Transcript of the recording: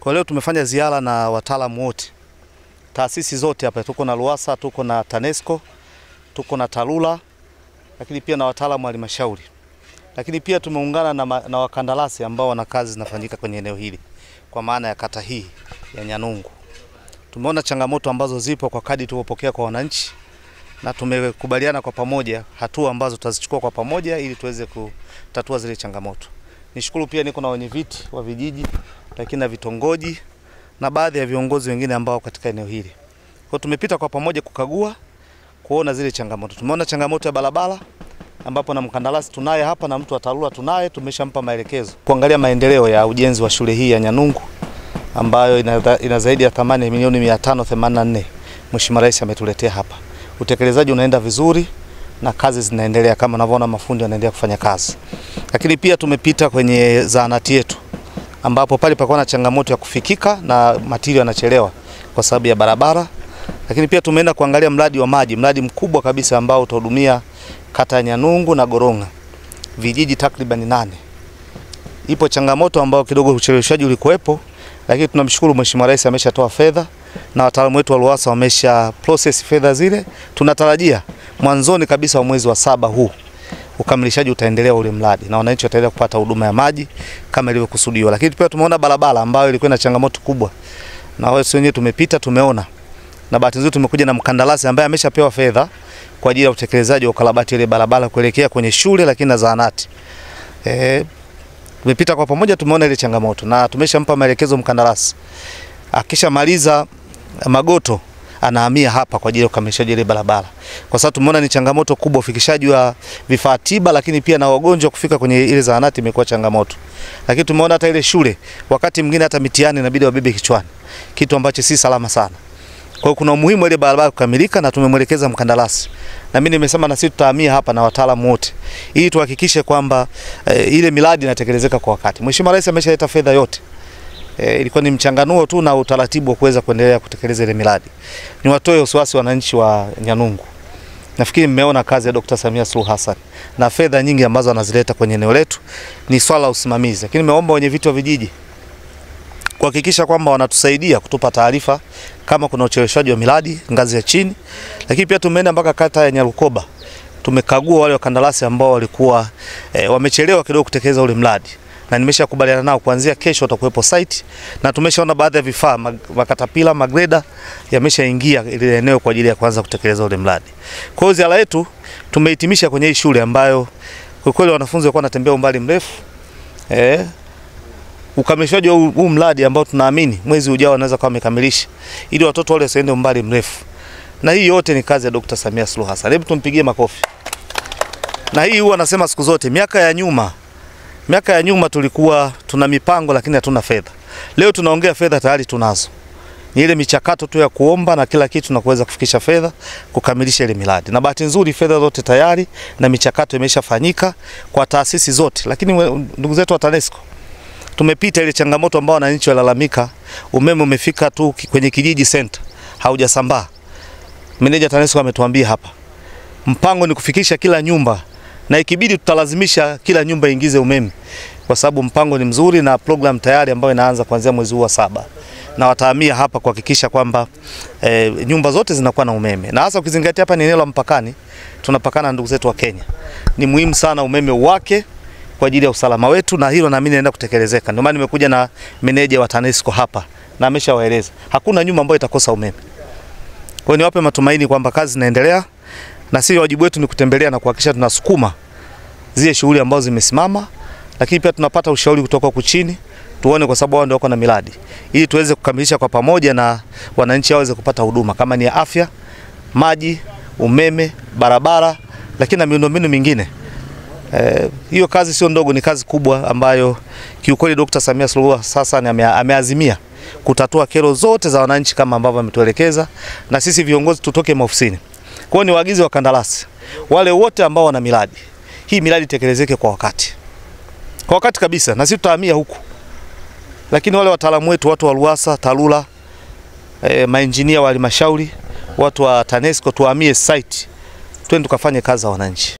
Kwa leo tumefanya ziara na wataalamu wote. Taasisi zote hapa, tuko na RUWASA, tuko na TANESCO, tuko na TARURA, lakini pia na wataalamu wa halmashauri. Lakini pia tumeungana na wakandarasi ambao wana kazi zinafanyika kwenye eneo hili kwa maana ya kata hii ya Nyanungu. Tumeona changamoto ambazo zipo kwa kadi tulipokea kwa wananchi na tumekubaliana kwa pamoja hatua ambazo tutazichukua kwa pamoja ili tuweze kutatua zile changamoto. Nishukuru pia niko na wenyeviti wa vijiji lakini na vitongoji na baadhi ya viongozi wengine ambao katika eneo hili. Kwa tumepita kwa pamoja kukagua kuona zile changamoto. Tumeona changamoto ya barabara ambapo na mkandarasi tunaye hapa na mtu wa TARURA tunaye, tumeshampa maelekezo. Kuangalia maendeleo ya ujenzi wa shule hii ya Nyanungu ambayo ina zaidi ya thamani ya milioni 584. Mheshimiwa Rais ametuletea hapa. Utekelezaji unaenda vizuri na kazi zinaendelea kama unavyoona, mafundi wanaendelea kufanya kazi. Lakini pia tumepita kwenye zahanati yetu ambapo pale palikuwa na changamoto ya kufikika na material yanachelewa kwa sababu ya barabara. Lakini pia tumeenda kuangalia mradi wa maji, mradi mkubwa kabisa ambao utahudumia kata ya Nyanungu na Goronga, vijiji takriban 8. Ipo changamoto ambayo kidogo ucheleweshaji ulikuwepo, lakini tunamshukuru Mheshimiwa Rais ameshatoa fedha na wataalamu wetu wa RUWASA wamesha process fedha zile. Tunatarajia mwanzoni kabisa wa mwezi wa 7 huu ukamilishaji utaendelea ule mradi na wananchi wataendelea kupata huduma ya maji kama ilivyokusudiwa. Lakini pia tumeona barabara ambayo ilikuwa na changamoto kubwa, na wao wenyewe tumepita tumeona, na bahati nzuri tumekuja na mkandarasi ambaye ameshapewa fedha kwa ajili ya utekelezaji wa ukarabati ile barabara kuelekea kwenye shule lakini na zahanati. Tumepita kwa pamoja tumeona ile changamoto na tumeshampa maelekezo mkandarasi. Akishamaliza Magoto anahamia hapa kwa ajili ya kukamilishaji ile barabara. Kwa sababu tumeona ni changamoto kubwa ufikishaji wa vifaa tiba, lakini pia na wagonjwa kufika kwenye ile zahanati imekuwa changamoto. Lakini tumeona hata ile shule wakati mwingine hata mitihani inabidi wabebe kichwani, kitu ambacho si salama sana. Kwa hiyo kuna umuhimu ile barabara kukamilika na tumemwelekeza mkandarasi. Na mimi nimesema na sisi tutahamia hapa na wataalamu wote ili tuhakikishe kwamba ile miradi inatekelezeka kwa wakati. Mheshimiwa Rais ameshaleta fedha yote. Ilikuwa ni mchanganuo tu na utaratibu wa kuweza kuendelea kutekeleza ile miradi. Niwatoe wasiwasi wananchi wa Nyanungu. Nafikiri mmeona kazi ya Dr. Samia Suluhu Hassan na fedha nyingi ambazo anazileta kwenye eneo letu, ni swala la usimamizi. Lakini nimeomba wenyeviti wa vijiji kuhakikisha kwamba wanatusaidia kutupa taarifa kama kuna ucheleweshaji wa miradi ngazi ya chini. Lakini pia tumeenda mpaka kata ya Nyarukoba. Tumekagua wale wakandarasi ambao walikuwa wamechelewa kidogo kutekeleza ule mradi. Na nimeshakubaliana nao kuanzia kesho watakuwepo site na tumeshaona baadhi ya vifaa makatapila, magreda yameshaingia ile eneo kwa ajili ya kuanza kutekeleza ule mradi. Kwa hiyo ziara yetu tumehitimisha kwenye hii shule ambayo kwa kweli wanafunzi walikuwa wanatembea umbali mrefu. Ukamilishaji wa huu mradi ambao tunaamini mwezi ujao wanaweza kuwa wamekamilisha ili watoto wale wasiende umbali mrefu. Na hii yote ni kazi ya Dr. Samia Suluhu Hassan. Hebu tumpigie makofi. Na hii huwa nasema siku zote, miaka ya nyuma tulikuwa tuna mipango lakini hatuna fedha. Leo tunaongea fedha tayari tunazo. Ni ile michakato tu ya kuomba na kila kitu na kuweza kufikisha fedha kukamilisha ile miradi. Na bahati nzuri fedha zote tayari na michakato imeshafanyika kwa taasisi zote. Lakini ndugu zetu wa TANESCO tumepita ile changamoto ambao wananchi walalamika, umeme umefika tu kwenye kijiji center, haujasambaa. Meneja TANESCO ametuambia hapa, mpango ni kufikisha kila nyumba na ikibidi tutalazimisha kila nyumba ingize umeme kwa sababu mpango ni mzuri na program tayari ambayo inaanza kuanzia mwezi huu wa 7. Na watahamia hapa kuhakikisha kwamba nyumba zote zinakuwa na umeme. Na hasa ukizingatia hapa ni eneo la mpakani, tunapakana na ndugu zetu wa Kenya. Ni muhimu sana umeme wake kwa ajili ya usalama wetu na hilo naamini inaenda kutekelezeka. Ndio maana nimekuja na meneja wa TANESCO hapa na ameshawaeleza hakuna nyumba ambayo itakosa umeme. Kwa hiyo niwape matumaini kwamba kazi zinaendelea na sisi wajibu wetu ni kutembelea na kuhakikisha tunasukuma zile shughuli ambazo zimesimama, lakini pia tunapata ushauri kutoka huko chini tuone, kwa sababu wao ndio wako na miradi, ili tuweze kukamilisha kwa pamoja na wananchi waweze kupata huduma kama ni afya, maji, umeme, barabara, lakini na miundombinu mingine. Hiyo kazi sio ndogo, ni kazi kubwa ambayo kiukweli Dr. Samia Suluhu Hassan ameazimia kutatua kero zote za wananchi kama ambavyo ametuelekeza, na sisi viongozi tutoke maofisini. Kwa hiyo ni waagizi wa kandarasi wale wote ambao wana miradi, hii miradi tekelezeke kwa wakati. Kwa wakati kabisa, na sisi tutahamia huku. Lakini wale wataalamu wetu, watu wa RUWASA, TARURA, maengineer wa halmashauri, watu wa TANESCO tuhamie site. Twende tukafanye kazi za wananchi.